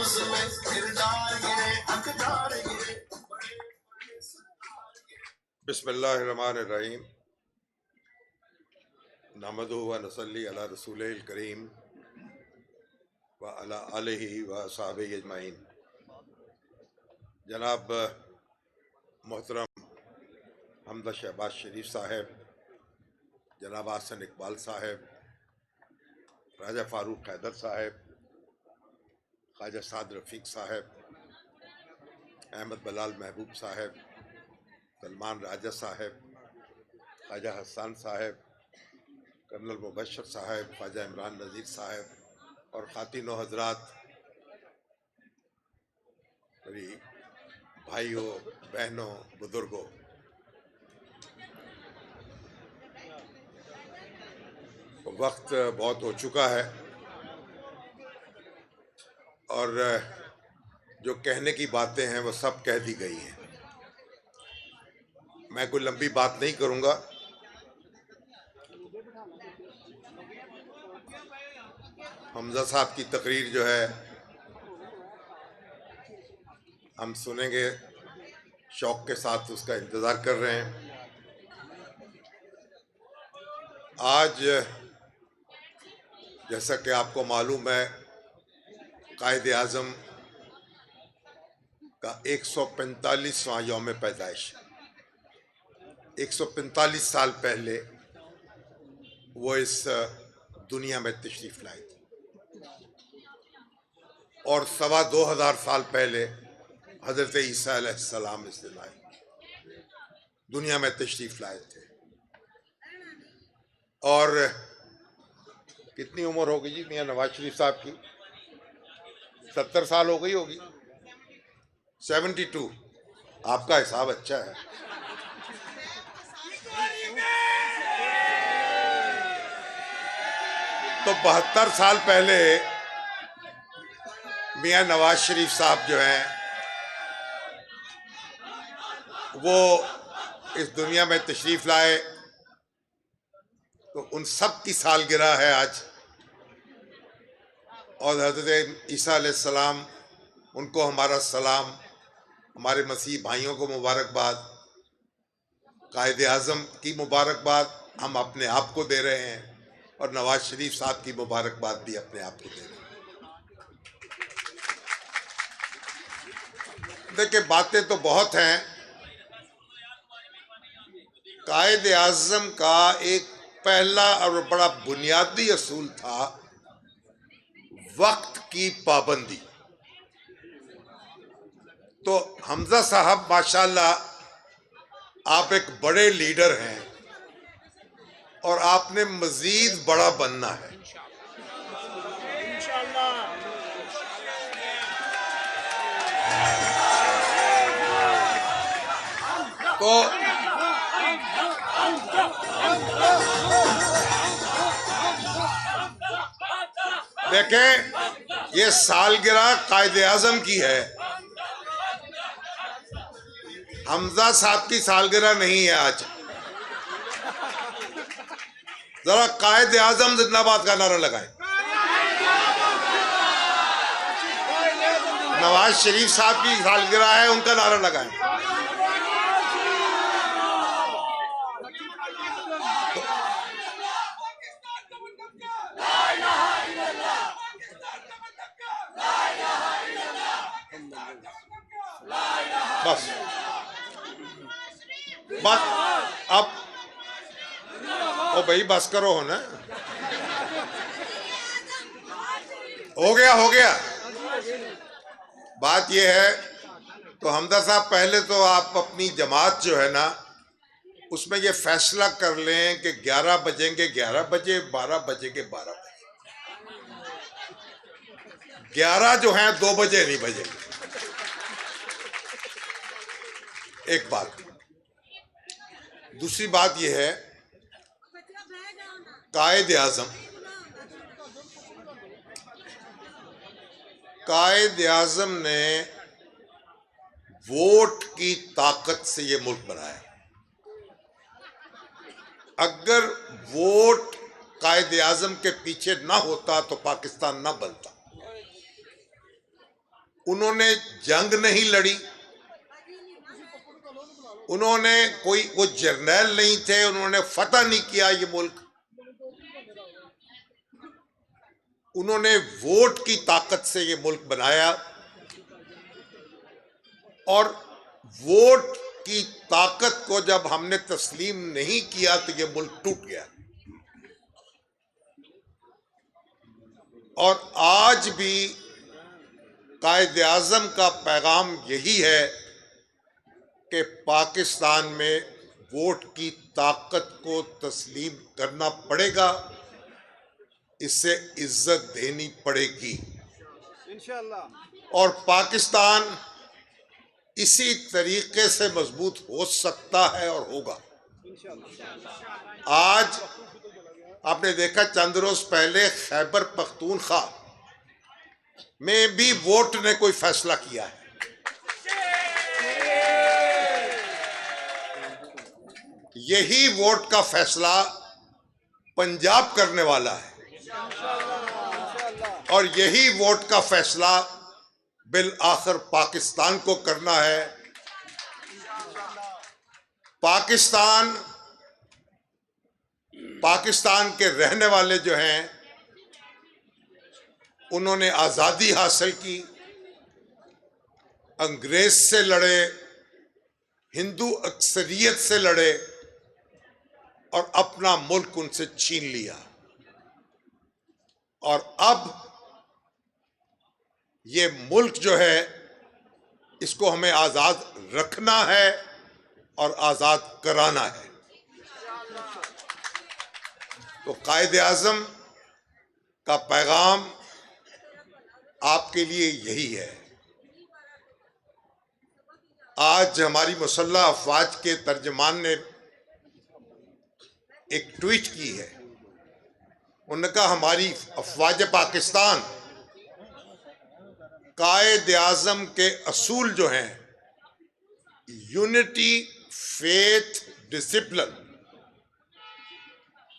بسم اللہ الرحمن الرحیم نحمدہ و نصلی علی رسول الکریم و علی آلہ و صحابہ اجمعین۔ جناب محترم حمزہ شہباز شریف صاحب، جناب حسن اقبال صاحب، راجہ فاروق حیدر صاحب، خواجہ سعد رفیق صاحب، احمد بلال محبوب صاحب، سلمان راجہ صاحب، خواجہ حسان صاحب، کرنل مبشر صاحب، خواجہ عمران نذیر صاحب اور خواتین و حضرات، میری بھائیوں، بہنوں، بزرگوں، وقت بہت ہو چکا ہے اور جو کہنے کی باتیں ہیں وہ سب کہہ دی گئی ہیں۔ میں کوئی لمبی بات نہیں کروں گا۔ حمزہ صاحب کی تقریر جو ہے ہم سنیں گے، شوق کے ساتھ اس کا انتظار کر رہے ہیں۔ آج جیسا کہ آپ کو معلوم ہے، قائد اعظم کا 145واں یوم پیدائش، 145 سال پہلے وہ اس دنیا میں تشریف لائے تھے اور 2500 سال پہلے حضرت عیسیٰ علیہ السلام اس دنیا میں تشریف لائے تھے۔ اور کتنی عمر ہو گئی جی میاں نواز شریف صاحب کی؟ 70 سال ہو گئی ہوگی، 72۔ آپ کا حساب اچھا ہے۔ تو 72 سال پہلے میاں نواز شریف صاحب جو ہیں وہ اس دنیا میں تشریف لائے، تو ان سب کی سالگرہ ہے آج، اور حضرت عیسیٰ علیہ السلام، ان کو ہمارا سلام، ہمارے مسیح بھائیوں کو مبارکباد، قائد اعظم کی مبارکباد ہم اپنے آپ کو دے رہے ہیں اور نواز شریف صاحب کی مبارکباد بھی اپنے آپ کو دے رہے ہیں۔ دیکھیں، باتیں تو بہت ہیں۔ قائد اعظم کا ایک پہلا اور بڑا بنیادی اصول تھا وقت کی پابندی۔ تو حمزہ صاحب ماشاءاللہ آپ ایک بڑے لیڈر ہیں اور آپ نے مزید بڑا بننا ہے۔ تو دیکھیں، یہ سالگرہ قائد اعظم کی ہے، حمزہ صاحب کی سالگرہ نہیں ہے آج۔ ذرا قائد اعظم زندہ باد کا نعرہ لگائیں۔ نواز شریف صاحب کی سالگرہ ہے، ان کا نعرہ لگائیں۔ بس بات اب او بھائی بس کرو ہو نا، ہو گیا۔ بات یہ ہے، تو حمزہ صاحب پہلے تو آپ اپنی جماعت جو ہے نا اس میں یہ فیصلہ کر لیں کہ 11 بجیں گے 11 بجے، 12 بجیں گے 12 بجے، 11 جو ہیں 2 بجے نہیں بجیں گے۔ ایک بات۔ دوسری بات یہ ہے، قائد اعظم نے ووٹ کی طاقت سے یہ ملک بنایا۔ اگر ووٹ قائد اعظم کے پیچھے نہ ہوتا تو پاکستان نہ بنتا۔ انہوں نے جنگ نہیں لڑی، انہوں نے وہ جرنیل نہیں تھے، انہوں نے فتح نہیں کیا یہ ملک، انہوں نے ووٹ کی طاقت سے یہ ملک بنایا، اور ووٹ کی طاقت کو جب ہم نے تسلیم نہیں کیا تو یہ ملک ٹوٹ گیا۔ اور آج بھی قائد اعظم کا پیغام یہی ہے کہ پاکستان میں ووٹ کی طاقت کو تسلیم کرنا پڑے گا، اسے عزت دینی پڑے گی، انشاءاللہ، اور پاکستان اسی طریقے سے مضبوط ہو سکتا ہے اور ہوگا۔ آج آپ نے دیکھا چند روز پہلے خیبر پختونخوا میں بھی ووٹ نے کوئی فیصلہ کیا ہے، یہی ووٹ کا فیصلہ پنجاب کرنے والا ہے، اور یہی ووٹ کا فیصلہ بالآخر پاکستان کو کرنا ہے۔ پاکستان کے رہنے والے جو ہیں انہوں نے آزادی حاصل کی، انگریز سے لڑے، ہندو اکثریت سے لڑے، اور اپنا ملک ان سے چھین لیا، اور اب یہ ملک جو ہے اس کو ہمیں آزاد رکھنا ہے اور آزاد کرانا ہے۔ تو قائد اعظم کا پیغام آپ کے لیے یہی ہے۔ آج ہماری مسلح افواج کے ترجمان نے ایک ٹویٹ کی ہے، انہوں نے کہا ہماری افواج پاکستان قائد اعظم کے اصول جو ہیں یونٹی، فیتھ، ڈسپلن،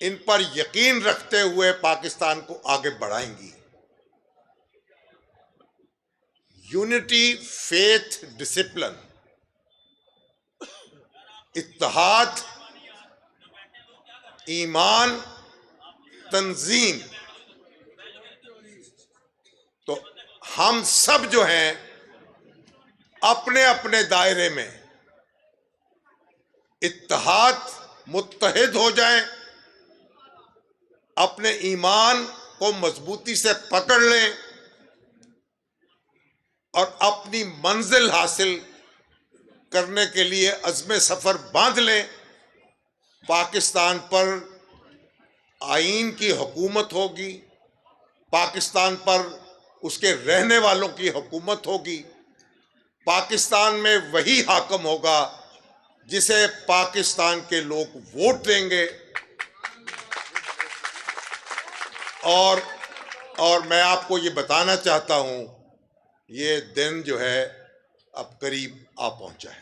ان پر یقین رکھتے ہوئے پاکستان کو آگے بڑھائیں گی۔ یونٹی، فیتھ، ڈسپلن، اتحاد، ایمان، تنظیم، تو ہم سب جو ہیں اپنے اپنے دائرے میں اتحاد، متحد ہو جائیں، اپنے ایمان کو مضبوطی سے پکڑ لیں، اور اپنی منزل حاصل کرنے کے لیے عزم سفر باندھ لیں۔ پاکستان پر آئین کی حکومت ہوگی، پاکستان پر اس کے رہنے والوں کی حکومت ہوگی، پاکستان میں وہی حاکم ہوگا جسے پاکستان کے لوگ ووٹ دیں گے، اور میں آپ کو یہ بتانا چاہتا ہوں یہ دن جو ہے اب قریب آ پہنچا ہے۔